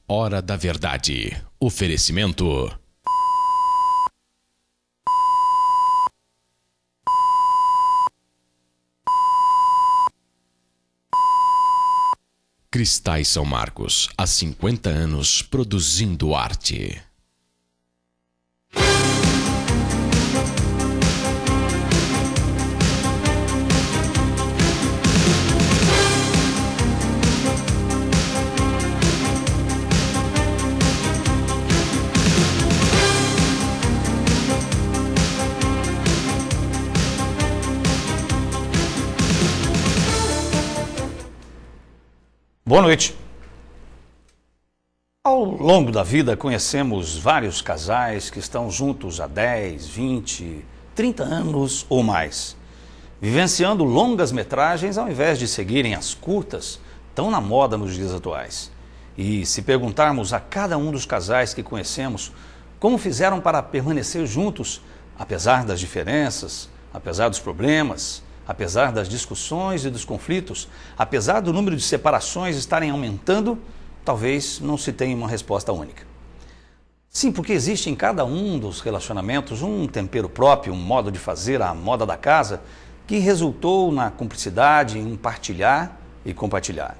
Hora da Verdade. Oferecimento. Cristais São Marcos, há 50 anos produzindo arte. Boa noite. Ao longo da vida conhecemos vários casais que estão juntos há 10, 20, 30 anos ou mais, vivenciando longas metragens ao invés de seguirem as curtas, tão na moda nos dias atuais. E se perguntarmos a cada um dos casais que conhecemos como fizeram para permanecer juntos, apesar das diferenças, apesar dos problemas, apesar das discussões e dos conflitos, apesar do número de separações estarem aumentando, talvez não se tenha uma resposta única. Sim, porque existe em cada um dos relacionamentos um tempero próprio, um modo de fazer, a moda da casa, que resultou na cumplicidade, em partilhar e compartilhar.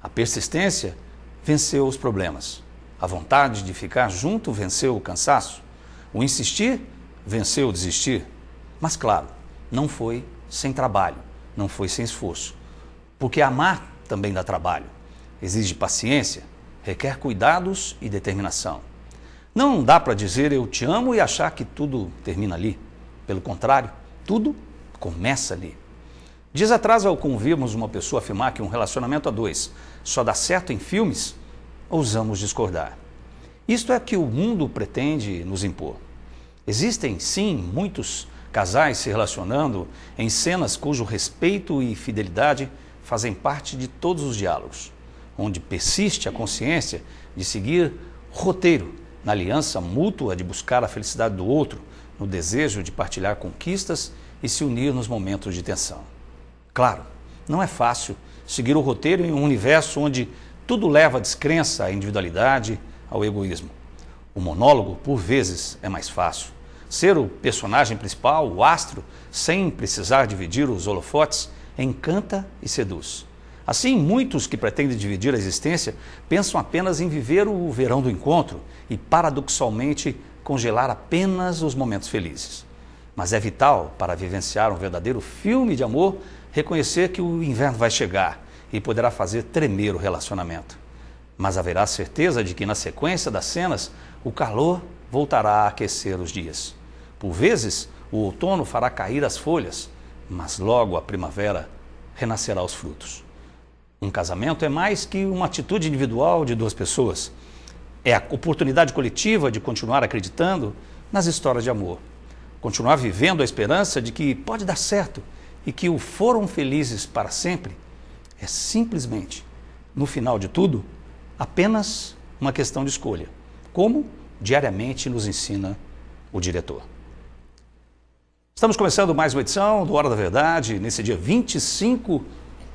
A persistência venceu os problemas. A vontade de ficar junto venceu o cansaço. O insistir venceu o desistir. Mas claro, não foi sem trabalho, não foi sem esforço. Porque amar também dá trabalho, exige paciência, requer cuidados e determinação. Não dá para dizer eu te amo e achar que tudo termina ali. Pelo contrário, tudo começa ali. Dias atrás, ao ouvirmos uma pessoa afirmar que um relacionamento a dois só dá certo em filmes, ousamos discordar. Isto é que o mundo pretende nos impor. Existem, sim, muitos casais se relacionando em cenas cujo respeito e fidelidade fazem parte de todos os diálogos, onde persiste a consciência de seguir roteiro na aliança mútua de buscar a felicidade do outro, no desejo de partilhar conquistas e se unir nos momentos de tensão. Claro, não é fácil seguir o roteiro em um universo onde tudo leva à descrença, à individualidade, ao egoísmo. O monólogo, por vezes, é mais fácil. Ser o personagem principal, o astro, sem precisar dividir os holofotes, encanta e seduz. Assim, muitos que pretendem dividir a existência pensam apenas em viver o verão do encontro e, paradoxalmente, congelar apenas os momentos felizes. Mas é vital, para vivenciar um verdadeiro filme de amor, reconhecer que o inverno vai chegar e poderá fazer tremer o relacionamento. Mas haverá certeza de que, na sequência das cenas, o calor voltará a aquecer os dias. Por vezes, o outono fará cair as folhas, mas logo a primavera renascerá os frutos. Um casamento é mais que uma atitude individual de duas pessoas. É a oportunidade coletiva de continuar acreditando nas histórias de amor. Continuar vivendo a esperança de que pode dar certo e que o foram felizes para sempre é simplesmente, no final de tudo, apenas uma questão de escolha. Como diariamente nos ensina o diretor. Estamos começando mais uma edição do Hora da Verdade, nesse dia 25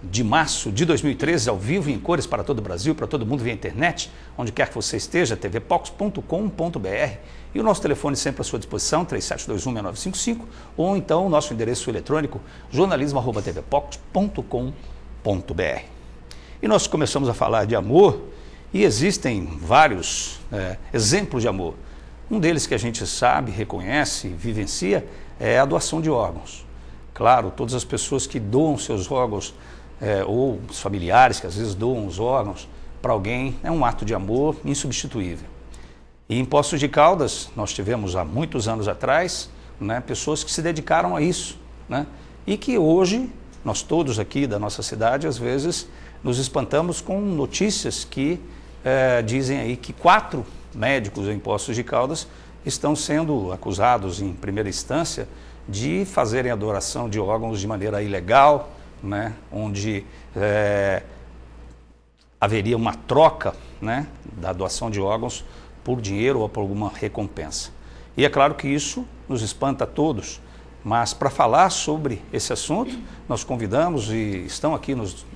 de março de 2013, ao vivo e em cores para todo o Brasil, para todo mundo via internet, onde quer que você esteja, tvpox.com.br, e o nosso telefone sempre à sua disposição, 37216955, ou então o nosso endereço eletrônico, jornalismo@tvpox.com.br. E nós começamos a falar de amor, e existem vários exemplos de amor. Um deles que a gente sabe, reconhece, vivencia, é a doação de órgãos. Claro, todas as pessoas que doam seus órgãos, ou os familiares que às vezes doam os órgãos para alguém, é um ato de amor insubstituível. E em Poços de Caldas, nós tivemos há muitos anos atrás, pessoas que se dedicaram a isso, e que hoje, nós todos aqui da nossa cidade, às vezes, nos espantamos com notícias que dizem aí que 4 médicos em Poços de Caldas estão sendo acusados em primeira instância de fazerem a doação de órgãos de maneira ilegal, onde haveria uma troca da doação de órgãos por dinheiro ou por alguma recompensa. E é claro que isso nos espanta a todos, Mas para falar sobre esse assunto, nós convidamos e estão aqui nos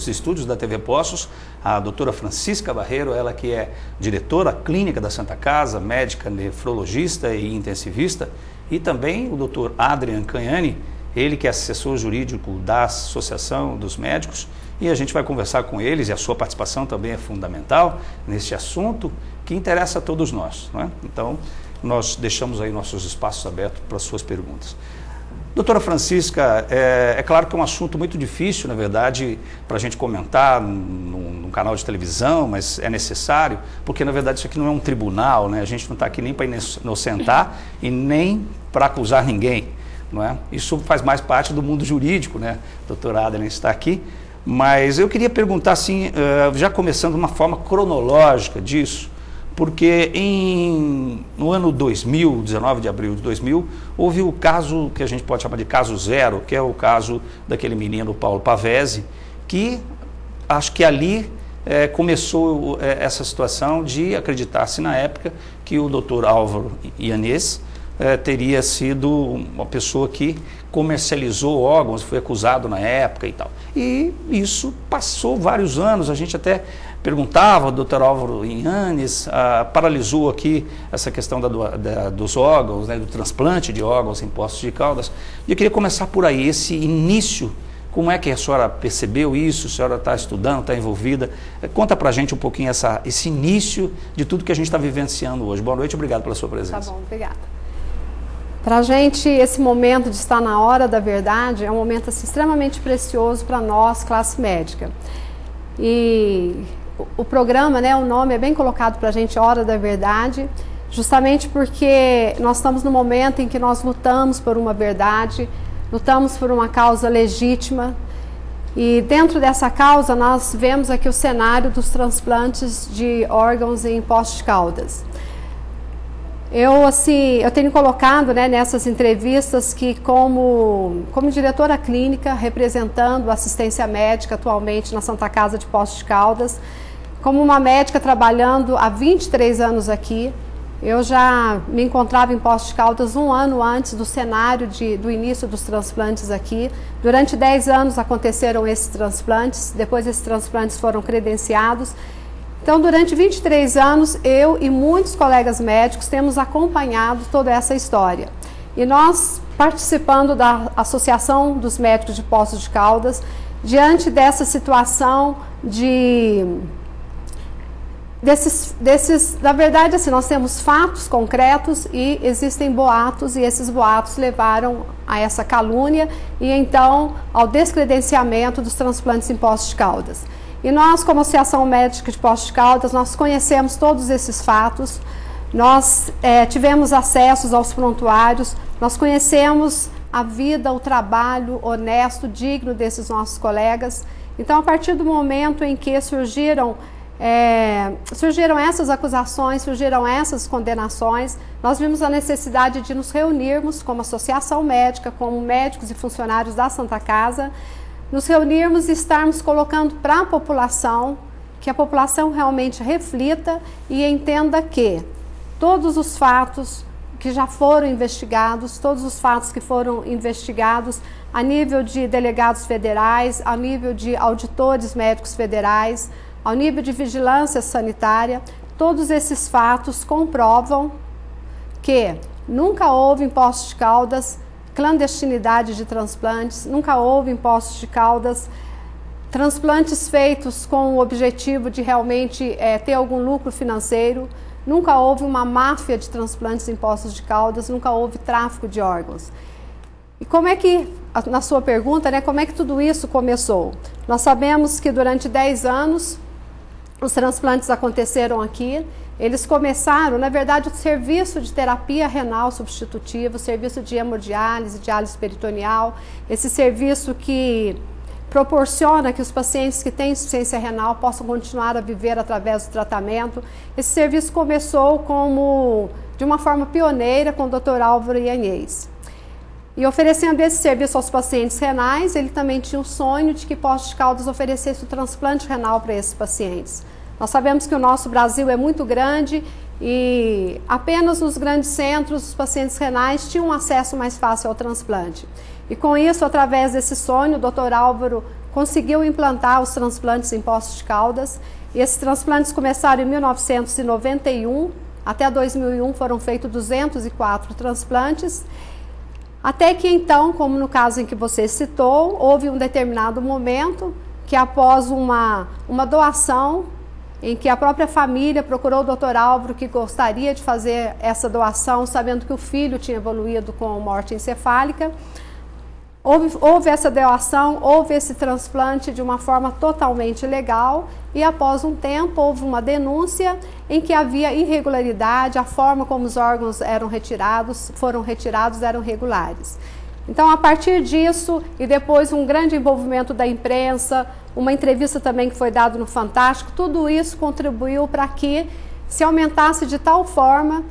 estúdios da TV Poços a doutora Francisca Barreiro, ela que é diretora clínica da Santa Casa, médica nefrologista e intensivista, e também o doutor Adrian Canhani, ele que é assessor jurídico da Associação dos Médicos, e a gente vai conversar com eles, e a sua participação também é fundamental nesse assunto que interessa a todos nós, não é? Então, nós deixamos aí nossos espaços abertos para as suas perguntas. Doutora Francisca, é claro que é um assunto muito difícil, na verdade, para a gente comentar num canal de televisão, mas é necessário, porque na verdade isso aqui não é um tribunal, né? A gente não está aqui nem para inocentar e nem para acusar ninguém, não é? Isso faz mais parte do mundo jurídico, né? A doutora Adriana está aqui, mas eu queria perguntar assim, já começando de uma forma cronológica disso, porque no ano 2000, 19 de abril de 2000, houve o caso que a gente pode chamar de caso zero, que é o caso daquele menino Paulo Pavese, que acho que ali começou essa situação de acreditar-se na época que o doutor Álvaro Ianês teria sido uma pessoa que comercializou órgãos, foi acusado na época e tal. E isso passou vários anos, a gente até perguntava ao doutor Álvaro Ianês, paralisou aqui essa questão dos órgãos, né, do transplante de órgãos em Poços de Caldas. E eu queria começar por aí, esse início, como é que a senhora percebeu isso, a senhora está estudando, está envolvida? Conta pra gente um pouquinho esse início de tudo que a gente está vivenciando hoje. Boa noite, obrigado pela sua presença. Tá bom, obrigada. Para a gente, esse momento de estar na hora da verdade é um momento assim, extremamente precioso para nós, classe médica. E o programa, né, o nome é bem colocado para a gente, Hora da Verdade, justamente porque nós estamos no momento em que nós lutamos por uma verdade, lutamos por uma causa legítima, e dentro dessa causa nós vemos aqui o cenário dos transplantes de órgãos em Poços de Caldas. Eu tenho colocado, né, nessas entrevistas que como diretora clínica, representando a assistência médica atualmente na Santa Casa de Poços de Caldas, como uma médica trabalhando há 23 anos aqui, eu já me encontrava em Poços de Caldas um ano antes do cenário do início dos transplantes aqui. Durante 10 anos aconteceram esses transplantes, depois esses transplantes foram credenciados. Então, durante 23 anos, eu e muitos colegas médicos temos acompanhado toda essa história. E nós, participando da Associação dos Médicos de Poços de Caldas, diante dessa situação na verdade, assim, nós temos fatos concretos e existem boatos, e esses boatos levaram a essa calúnia e então ao descredenciamento dos transplantes em Poços de Caldas. E nós, como Associação Médica de Poços de Caldas, nós conhecemos todos esses fatos, nós tivemos acessos aos prontuários, nós conhecemos a vida, o trabalho honesto, digno desses nossos colegas. Então, a partir do momento em que surgiram essas acusações, surgiram essas condenações, nós vimos a necessidade de nos reunirmos como associação médica, como médicos e funcionários da Santa Casa, nos reunirmos e estarmos colocando para a população, que a população realmente reflita e entenda que todos os fatos que já foram investigados, todos os fatos que foram investigados a nível de delegados federais, a nível de auditores médicos federais, ao nível de vigilância sanitária, todos esses fatos comprovam que nunca houve em Poços de Caldas clandestinidade de transplantes, nunca houve em Poços de Caldas transplantes feitos com o objetivo de realmente ter algum lucro financeiro, nunca houve uma máfia de transplantes em Poços de Caldas, nunca houve tráfico de órgãos. E como é que, na sua pergunta, né, como é que tudo isso começou? Nós sabemos que durante 10 anos os transplantes aconteceram aqui. Eles começaram, na verdade, o serviço de terapia renal substitutiva, o serviço de hemodiálise, diálise peritoneal, esse serviço que proporciona que os pacientes que têm insuficiência renal possam continuar a viver através do tratamento. Esse serviço começou de uma forma pioneira com o Dr. Álvaro Ianês. E oferecendo esse serviço aos pacientes renais, ele também tinha o sonho de que Poços de Caldas oferecesse o transplante renal para esses pacientes. Nós sabemos que o nosso Brasil é muito grande e apenas nos grandes centros os pacientes renais tinham um acesso mais fácil ao transplante. E com isso, através desse sonho, o Dr. Álvaro conseguiu implantar os transplantes em Poços de Caldas. E esses transplantes começaram em 1991, até 2001 foram feitos 204 transplantes, até que então, como no caso em que você citou, houve um determinado momento que após uma doação, em que a própria família procurou o Dr. Álvaro, que gostaria de fazer essa doação, sabendo que o filho tinha evoluído com morte encefálica. Houve essa doação, houve esse transplante de uma forma totalmente legal e após um tempo houve uma denúncia em que havia irregularidade, a forma como os órgãos foram retirados eram regulares. Então, a partir disso e depois um grande envolvimento da imprensa, uma entrevista também que foi dada no Fantástico, tudo isso contribuiu para que se aumentasse de tal forma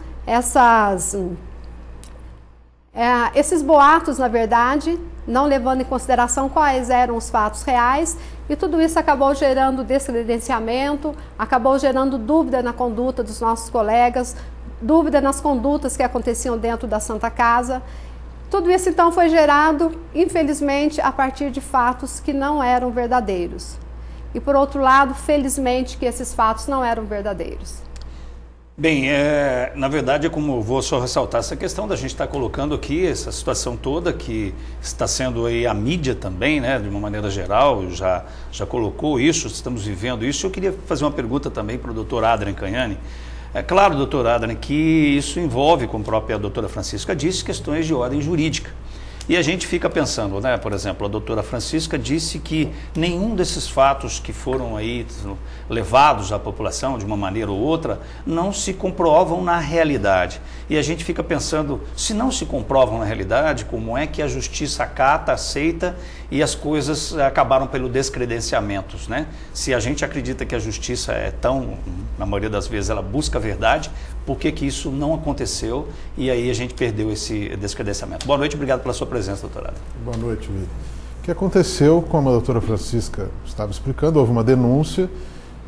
esses boatos, na verdade, não levando em consideração quais eram os fatos reais, e tudo isso acabou gerando descredenciamento, acabou gerando dúvida na conduta dos nossos colegas, dúvida nas condutas que aconteciam dentro da Santa Casa. Tudo isso, então, foi gerado, infelizmente, a partir de fatos que não eram verdadeiros. E, por outro lado, felizmente, que esses fatos não eram verdadeiros. Bem, na verdade, como vou só ressaltar essa questão da gente estar colocando aqui essa situação toda que está sendo aí a mídia também, né, de uma maneira geral, já colocou isso, estamos vivendo isso. Eu queria fazer uma pergunta também para o Dr. Adrian Canhani. É claro, doutor Adrian, que isso envolve, como a própria doutora Francisca disse, questões de ordem jurídica. E a gente fica pensando, né, por exemplo, a doutora Francisca disse que nenhum desses fatos que foram aí levados à população de uma maneira ou outra não se comprovam na realidade. E a gente fica pensando, se não se comprovam na realidade, como é que a justiça acata, aceita e as coisas acabaram pelo descredenciamento, né? Se a gente acredita que a justiça é tão, na maioria das vezes ela busca a verdade, por que isso não aconteceu e aí a gente perdeu esse descredenciamento? Boa noite, obrigado pela sua presença, doutora. Boa noite, Vitor. O que aconteceu, como a doutora Francisca estava explicando, houve uma denúncia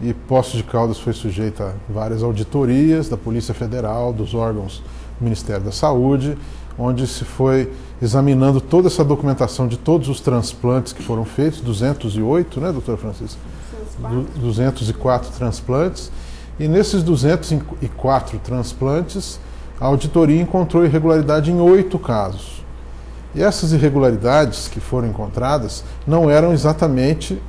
e Poços de Caldas foi sujeita a várias auditorias da Polícia Federal, dos órgãos do Ministério da Saúde, onde se foi examinando toda essa documentação de todos os transplantes que foram feitos, 208, né, doutora Francisca? 204 transplantes. E nesses 204 transplantes, a auditoria encontrou irregularidade em 8 casos. E essas irregularidades que foram encontradas não eram exatamente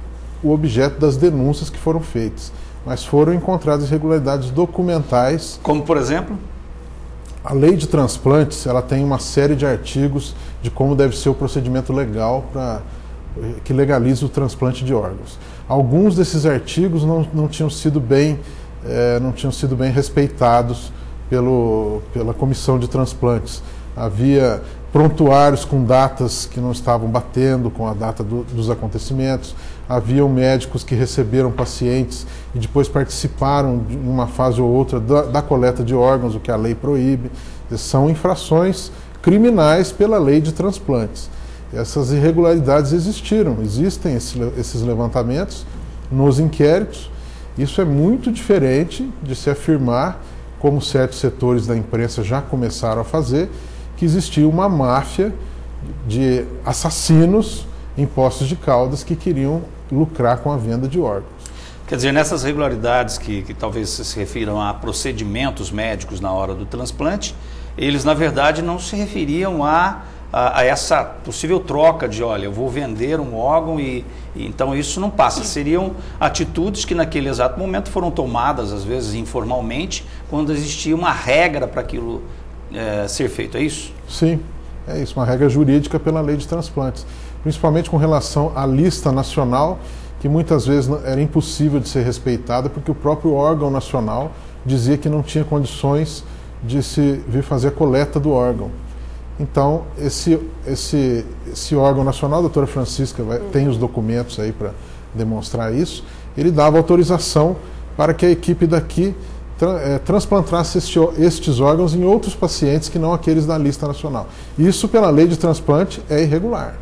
o objeto das denúncias que foram feitas, mas foram encontradas irregularidades documentais. Como, por exemplo? A lei de transplantes, ela tem uma série de artigos de como deve ser o procedimento legal que legaliza o transplante de órgãos. Alguns desses artigos não tinham sido bem respeitados pela comissão de transplantes. Havia prontuários com datas que não estavam batendo com a data dos acontecimentos, haviam médicos que receberam pacientes e depois participaram em uma fase ou outra da coleta de órgãos, o que a lei proíbe. São infrações criminais pela lei de transplantes. Essas irregularidades existem esses levantamentos nos inquéritos. Isso é muito diferente de se afirmar, como certos setores da imprensa já começaram a fazer, que existia uma máfia de assassinos em Poços de Caldas que queriam lucrar com a venda de órgãos. Quer dizer, nessas irregularidades que talvez se refiram a procedimentos médicos na hora do transplante, eles na verdade não se referiam a essa possível troca de, olha, eu vou vender um órgão e então isso não passa. Seriam atitudes que naquele exato momento foram tomadas, às vezes informalmente, quando existia uma regra para aquilo ser feito, é isso? Sim, é isso, uma regra jurídica pela lei de transplantes, principalmente com relação à lista nacional, que muitas vezes era impossível de ser respeitada, porque o próprio órgão nacional dizia que não tinha condições de se vir fazer a coleta do órgão. Então, esse órgão nacional, a doutora Francisca tem os documentos aí para demonstrar isso, ele dava autorização para que a equipe daqui transplantasse estes órgãos em outros pacientes que não aqueles da lista nacional. Isso, pela lei de transplante, é irregular,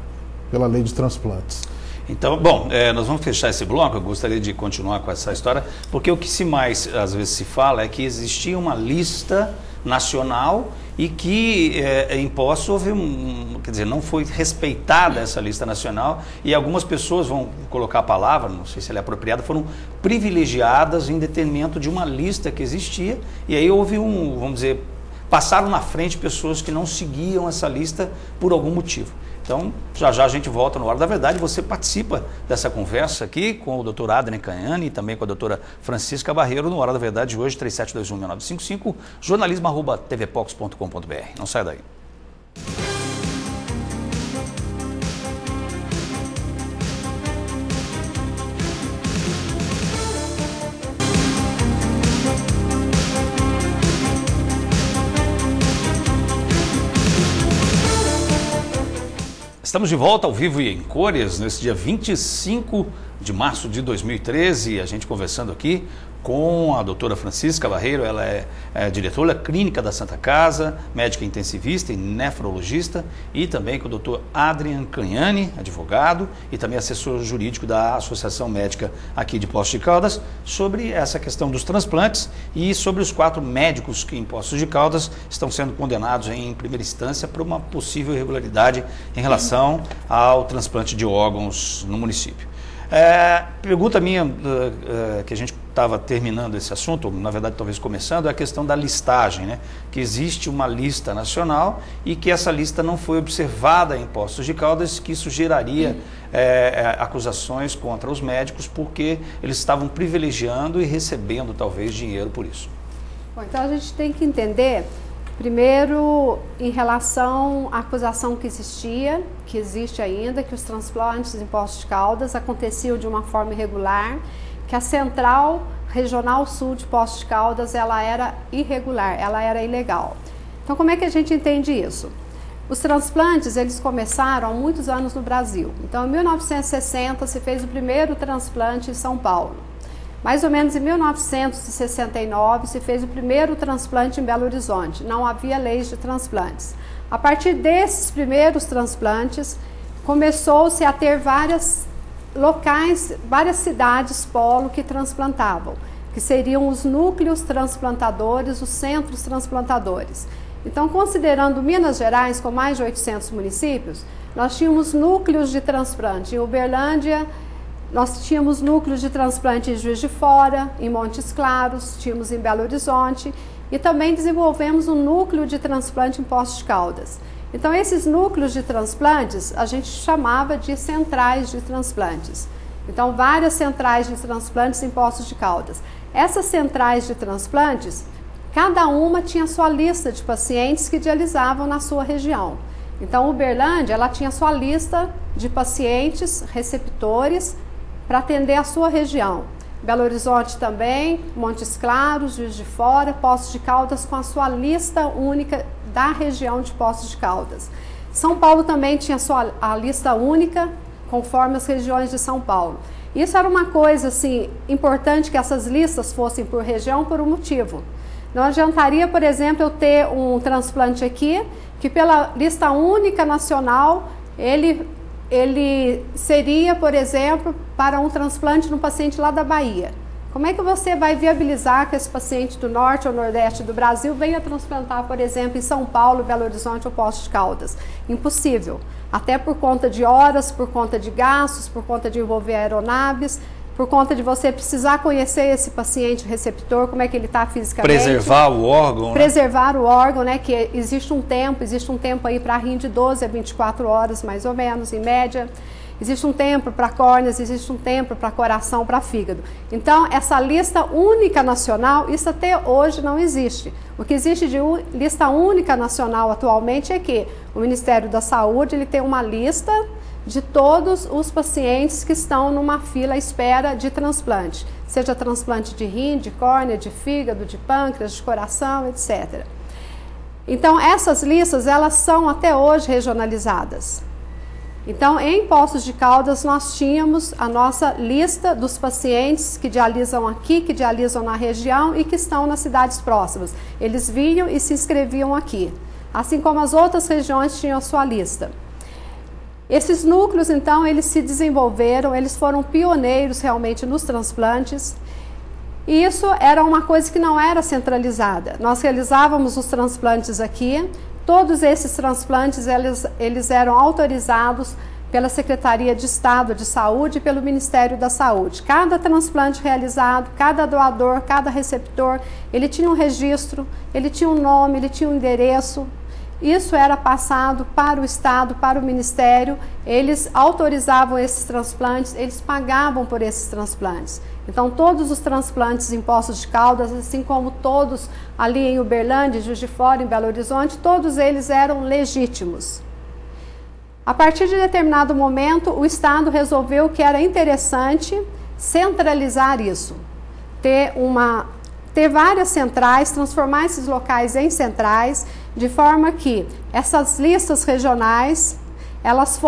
pela lei de transplantes. Então, bom, nós vamos fechar esse bloco. Eu gostaria de continuar com essa história, porque o que às vezes se fala é que existia uma lista nacional e que em Poços houve quer dizer, não foi respeitada essa lista nacional e algumas pessoas, vão colocar a palavra, não sei se ela é apropriada, foram privilegiadas em detrimento de uma lista que existia, e aí houve vamos dizer, passaram na frente pessoas que não seguiam essa lista por algum motivo. Então, já a gente volta no Hora da Verdade. Você participa dessa conversa aqui com o Dr. Adrian Canhani e também com a doutora Francisca Barreiro no Hora da Verdade de hoje, 3721-6955, jornalismo@tvpox.com.br. Não saia daí. Estamos de volta ao vivo e em cores, nesse dia 25 de março de 2013, a gente conversando aqui com a doutora Francisca Barreiro. Ela é diretora clínica da Santa Casa, médica intensivista e nefrologista, e também com o doutor Adrian Canhani, advogado e também assessor jurídico da Associação Médica aqui de Poços de Caldas, sobre essa questão dos transplantes e sobre os 4 médicos que em Poços de Caldas estão sendo condenados em primeira instância por uma possível irregularidade em relação ao transplante de órgãos no município. Pergunta minha, que a gente estava terminando esse assunto, na verdade talvez começando, é a questão da listagem, né? Que existe uma lista nacional e que essa lista não foi observada em Poços de Caldas, que isso geraria acusações contra os médicos porque eles estavam privilegiando e recebendo talvez dinheiro por isso. Bom, então a gente tem que entender, primeiro, em relação à acusação que existia, que existe ainda, que os transplantes em Poços de Caldas aconteciam de uma forma irregular, que a Central Regional Sul de Poços de Caldas ela era irregular, ela era ilegal. Então, como é que a gente entende isso? Os transplantes, eles começaram há muitos anos no Brasil. Então, em 1960 se fez o primeiro transplante em São Paulo. Mais ou menos em 1969 se fez o primeiro transplante em Belo Horizonte. Não havia leis de transplantes. A partir desses primeiros transplantes, começou-se a ter várias locais, várias cidades polo que transplantavam, que seriam os núcleos transplantadores, os centros transplantadores. Então, considerando Minas Gerais com mais de 800 municípios, nós tínhamos núcleos de transplante em Uberlândia, nós tínhamos núcleos de transplante em Juiz de Fora, em Montes Claros, tínhamos em Belo Horizonte e também desenvolvemos um núcleo de transplante em Poços de Caldas. Então, esses núcleos de transplantes a gente chamava de centrais de transplantes. Então, várias centrais de transplantes em Poços de Caldas. Essas centrais de transplantes, cada uma tinha sua lista de pacientes que dialisavam na sua região. Então, Uberlândia, ela tinha sua lista de pacientes receptores para atender a sua região. Belo Horizonte também, Montes Claros, Juiz de Fora, Poços de Caldas com a sua lista única da região de Poços de Caldas. São Paulo também tinha a lista única, conforme as regiões de São Paulo. Isso era uma coisa assim, importante que essas listas fossem por região por um motivo. Não adiantaria, por exemplo, eu ter um transplante aqui, que pela lista única nacional, ele seria, por exemplo, para um transplante no paciente lá da Bahia. Como é que você vai viabilizar que esse paciente do norte ou nordeste do Brasil venha transplantar, por exemplo, em São Paulo, Belo Horizonte ou Poços de Caldas? Impossível. Até por conta de horas, por conta de gastos, por conta de envolver aeronaves, por conta de você precisar conhecer esse paciente receptor, como é que ele está fisicamente. Preservar o órgão, Preservar o órgão, né? Que existe um tempo aí para rim de 12 a 24 horas, mais ou menos, em média. Existe um tempo para córneas, existe um tempo para coração, para fígado. Então, essa lista única nacional, isso até hoje não existe. O que existe de lista única nacional atualmente é que o Ministério da Saúde ele tem uma lista de todos os pacientes que estão numa fila à espera de transplante, seja transplante de rim, de córnea, de fígado, de pâncreas, de coração, etc. Então, essas listas, elas são até hoje regionalizadas. Então, em Poços de Caldas, nós tínhamos a nossa lista dos pacientes que dialisam aqui, que dialisam na região e que estão nas cidades próximas. Eles vinham e se inscreviam aqui, assim como as outras regiões tinham a sua lista. Esses núcleos, então, eles se desenvolveram, eles foram pioneiros realmente nos transplantes. E isso era uma coisa que não era centralizada. Nós realizávamos os transplantes aqui, todos esses transplantes eles eram autorizados pela Secretaria de Estado de Saúde e pelo Ministério da Saúde. Cada transplante realizado, cada doador, cada receptor, ele tinha um registro, ele tinha um nome, ele tinha um endereço. Isso era passado para o Estado, para o Ministério, eles autorizavam esses transplantes, eles pagavam por esses transplantes. Então, todos os transplantes em Poços de Caldas, assim como todos ali em Uberlândia, Juiz de Fora, em Belo Horizonte, todos eles eram legítimos. A partir de determinado momento, o Estado resolveu que era interessante centralizar isso, ter várias centrais, transformar esses locais em centrais, de forma que essas listas regionais, elas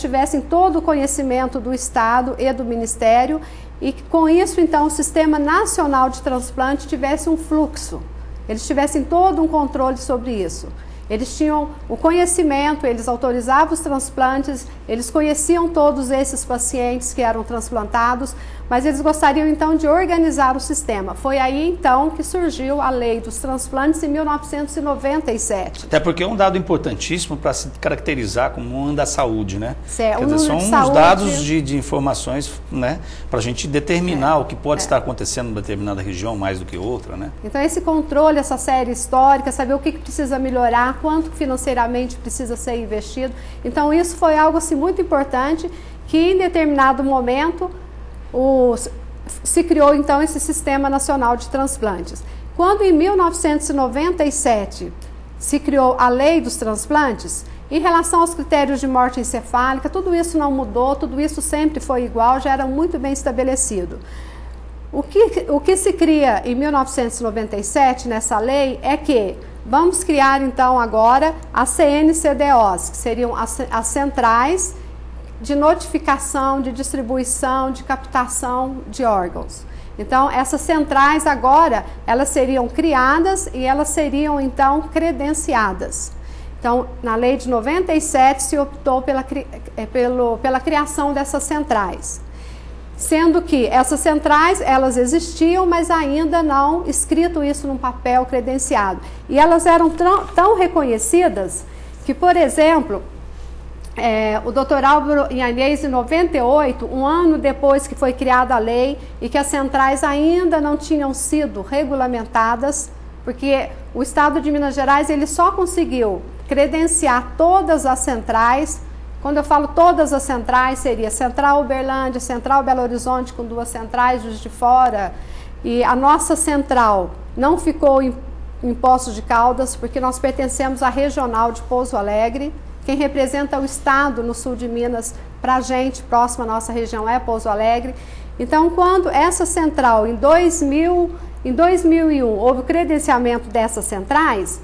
tivessem todo o conhecimento do Estado e do Ministério, e que com isso, então, o Sistema Nacional de Transplante tivesse um fluxo, eles tivessem todo um controle sobre isso. Eles tinham o conhecimento, eles autorizavam os transplantes, eles conheciam todos esses pacientes que eram transplantados, mas eles gostariam então de organizar o sistema. Foi aí então que surgiu a Lei dos Transplantes em 1997. Até porque é um dado importantíssimo para se caracterizar como um da saúde, né? Certo. Quer dizer, são uns dados de informações, né, para a gente determinar o que pode estar acontecendo em determinada região mais do que outra, né? Então esse controle, essa série histórica, saber o que precisa melhorar, quanto financeiramente precisa ser investido. Então isso foi algo assim muito importante, que em determinado momento se criou então esse Sistema Nacional de Transplantes. Quando em 1997 se criou a Lei dos Transplantes, em relação aos critérios de morte encefálica, tudo isso não mudou, tudo isso sempre foi igual, já era muito bem estabelecido. O que se cria em 1997 nessa lei é que vamos criar então agora as CNCDOs, que seriam as centrais de notificação, de distribuição, de captação de órgãos. Então, essas centrais agora, elas seriam criadas e elas seriam então credenciadas. Então, na lei de 97 se optou pela criação dessas centrais. Sendo que essas centrais, elas existiam, mas ainda não escrito isso num papel credenciado. E elas eram tão reconhecidas que, por exemplo, o Dr. Álvaro Yanez, em 98, um ano depois que foi criada a lei e que as centrais ainda não tinham sido regulamentadas, porque o Estado de Minas Gerais ele só conseguiu credenciar todas as centrais. Quando eu falo todas as centrais, seria Central Uberlândia, Central Belo Horizonte com 2 centrais, Juiz de Fora, e a nossa central não ficou em Poços de Caldas, porque nós pertencemos à regional de Pouso Alegre. Quem representa o Estado no sul de Minas, para a gente, próximo à nossa região, é Pouso Alegre. Então, quando essa central, em 2001, houve o credenciamento dessas centrais,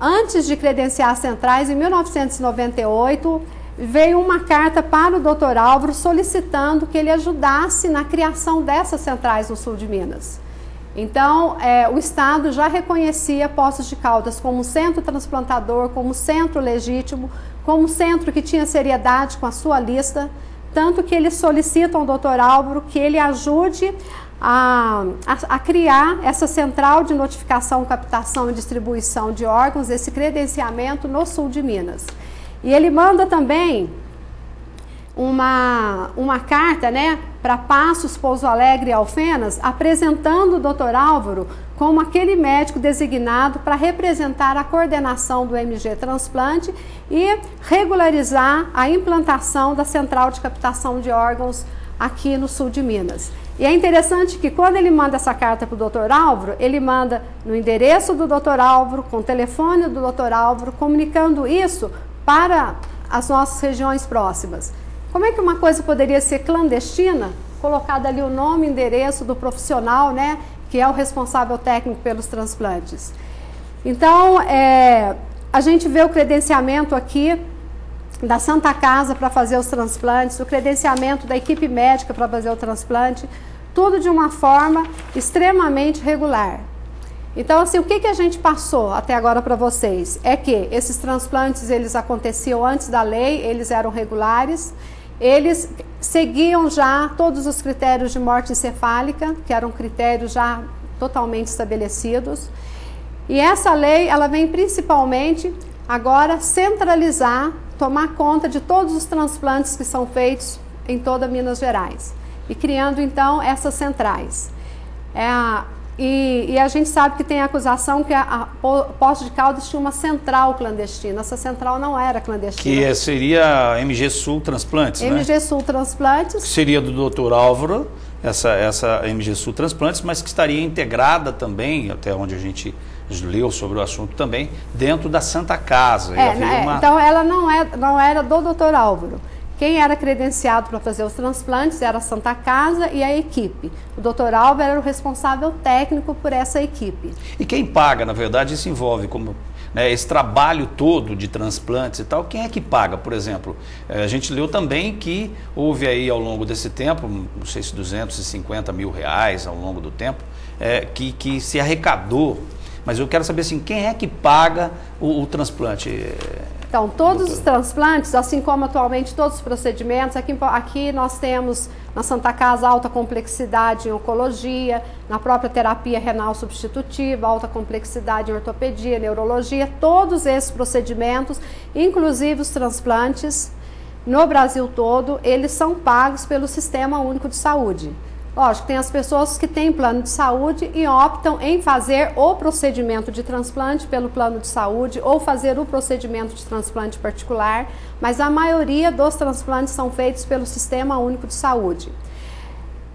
antes de credenciar as centrais, em 1998, veio uma carta para o Dr. Álvaro solicitando que ele ajudasse na criação dessas centrais no sul de Minas. Então, o Estado já reconhecia Poços de Caldas como centro transplantador, como centro legítimo, como centro que tinha seriedade com a sua lista, tanto que eles solicitam ao Dr. Álvaro que ele ajude a criar essa central de notificação, captação e distribuição de órgãos, esse credenciamento no sul de Minas. E ele manda também uma carta, né, para Passos, Pouso Alegre e Alfenas, apresentando o Dr. Álvaro como aquele médico designado para representar a coordenação do MG Transplante e regularizar a implantação da central de captação de órgãos aqui no sul de Minas. E é interessante que quando ele manda essa carta para o Dr. Álvaro, ele manda no endereço do Dr. Álvaro, com o telefone do Dr. Álvaro, comunicando isso para as nossas regiões próximas. Como é que uma coisa poderia ser clandestina? Colocado ali o nome e endereço do profissional, né, que é o responsável técnico pelos transplantes. Então, a gente vê o credenciamento aqui da Santa Casa para fazer os transplantes, o credenciamento da equipe médica para fazer o transplante, tudo de uma forma extremamente regular. Então, assim, o que a gente passou até agora para vocês? É que esses transplantes, eles aconteciam antes da lei, eles eram regulares, eles seguiam já todos os critérios de morte encefálica, que eram critérios já totalmente estabelecidos. E essa lei, ela vem principalmente agora centralizar, tomar conta de todos os transplantes que são feitos em toda Minas Gerais. E criando, então, essas centrais. E a gente sabe que tem a acusação que a Poços de Caldas tinha uma central clandestina. Essa central não era clandestina. Que seria a MG Sul Transplantes, né? MG Sul Transplantes. Que seria do Dr. Álvaro, essa MG Sul Transplantes, mas que estaria integrada também, até onde a gente leu sobre o assunto também, dentro da Santa Casa. Então ela não era do Dr. Álvaro. Quem era credenciado para fazer os transplantes era a Santa Casa e a equipe. O Dr. Álvaro era o responsável técnico por essa equipe. E quem paga, na verdade, isso envolve como, né, esse trabalho todo de transplantes e tal, quem é que paga? Por exemplo, a gente leu também que houve aí ao longo desse tempo, não sei se 250 mil reais ao longo do tempo, que se arrecadou. Mas eu quero saber assim, quem é que paga o transplante? Então, todos os transplantes, assim como atualmente todos os procedimentos, aqui nós temos na Santa Casa alta complexidade em oncologia, na própria terapia renal substitutiva, alta complexidade em ortopedia, neurologia, todos esses procedimentos, inclusive os transplantes, no Brasil todo, eles são pagos pelo Sistema Único de Saúde. Lógico, tem as pessoas que têm plano de saúde e optam em fazer o procedimento de transplante pelo plano de saúde ou fazer o procedimento de transplante particular, mas a maioria dos transplantes são feitos pelo Sistema Único de Saúde.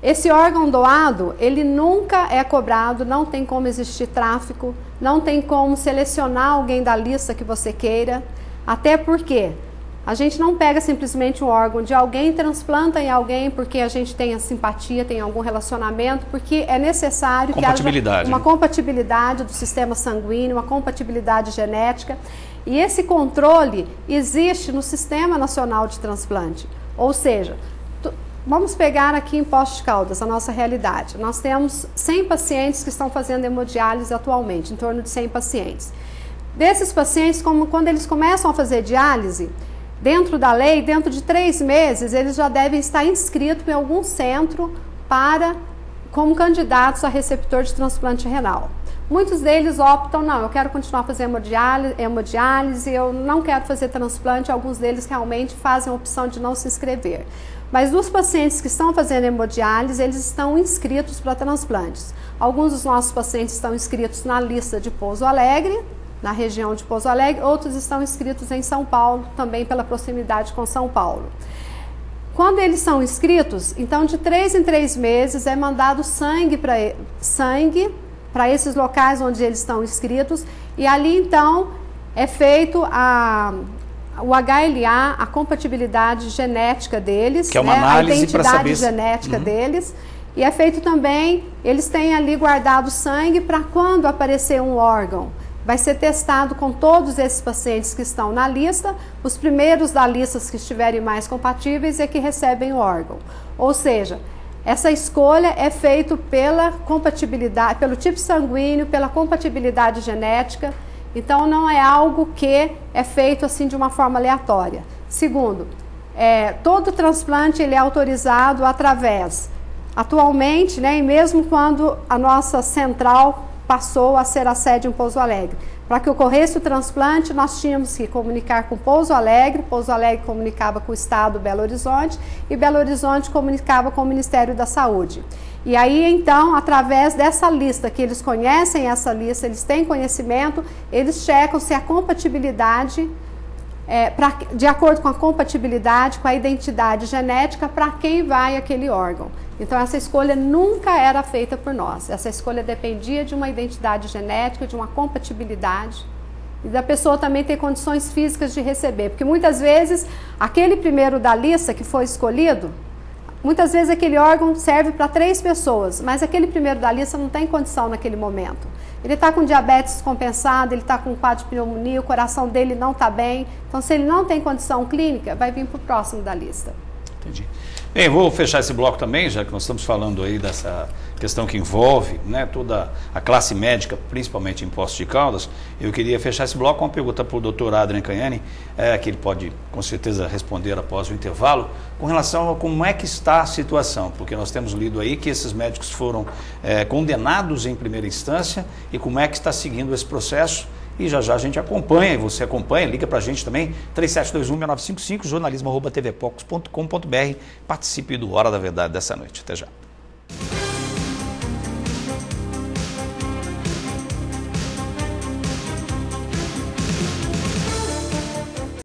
Esse órgão doado, ele nunca é cobrado, não tem como existir tráfico, não tem como selecionar alguém da lista que você queira, até porque a gente não pega simplesmente um órgão de alguém e transplanta em alguém porque a gente tem a simpatia, tem algum relacionamento, porque é necessário que haja uma compatibilidade do sistema sanguíneo, uma compatibilidade genética. E esse controle existe no Sistema Nacional de Transplante. Ou seja, vamos pegar aqui em Poços de Caldas a nossa realidade. Nós temos 100 pacientes que estão fazendo hemodiálise atualmente, em torno de 100 pacientes. Desses pacientes, quando eles começam a fazer diálise, dentro da lei, dentro de 3 meses, eles já devem estar inscritos em algum centro como candidatos a receptor de transplante renal. Muitos deles optam, não, eu quero continuar fazendo hemodiálise, eu não quero fazer transplante, alguns deles realmente fazem a opção de não se inscrever. Mas dos pacientes que estão fazendo hemodiálise, eles estão inscritos para transplantes. Alguns dos nossos pacientes estão inscritos na lista de Pouso Alegre, na região de Pouso Alegre, outros estão inscritos em São Paulo, também pela proximidade com São Paulo. Quando eles são inscritos, então de 3 em 3 meses é mandado sangue para esses locais onde eles estão inscritos, e ali então é feito o HLA, a compatibilidade genética deles, que é uma análise a identidade genética deles, e é feito também, eles têm ali guardado sangue para quando aparecer um órgão. Vai ser testado com todos esses pacientes que estão na lista, os primeiros da lista que estiverem mais compatíveis é que recebem o órgão. Ou seja, essa escolha é feita pela compatibilidade, pelo tipo sanguíneo, pela compatibilidade genética, então não é algo que é feito assim de uma forma aleatória. Segundo, todo transplante ele é autorizado através, atualmente, né, e mesmo quando a nossa central passou a ser a sede em Pouso Alegre. Para que ocorresse o transplante, nós tínhamos que comunicar com Pouso Alegre comunicava com o Estado Belo Horizonte e Belo Horizonte comunicava com o Ministério da Saúde. E aí, então, através dessa lista, que eles conhecem essa lista, eles têm conhecimento, eles checam se a compatibilidade, de acordo com a compatibilidade, com a identidade genética, para quem vai aquele órgão. Então, essa escolha nunca era feita por nós. Essa escolha dependia de uma identidade genética, de uma compatibilidade e da pessoa também ter condições físicas de receber. Porque muitas vezes, aquele primeiro da lista que foi escolhido, muitas vezes aquele órgão serve para 3 pessoas, mas aquele primeiro da lista não tem condição naquele momento. Ele está com diabetes compensado, ele está com quadro de pneumonia, o coração dele não está bem. Então, se ele não tem condição clínica, vai vir para o próximo da lista. Entendi. Bem, vou fechar esse bloco também, já que nós estamos falando aí dessa questão que envolve, né, toda a classe médica, principalmente em Poços de Caldas. Eu queria fechar esse bloco com uma pergunta para o doutor Adrian Canhani, que ele pode com certeza responder após o intervalo, com relação a como é que está a situação, porque nós temos lido aí que esses médicos foram condenados em primeira instância e como é que está seguindo esse processo. E já já a gente acompanha, e você acompanha, liga para a gente também, 3721-6955, jornalismo@tvpocos.com.br. Participe do Hora da Verdade dessa noite. Até já.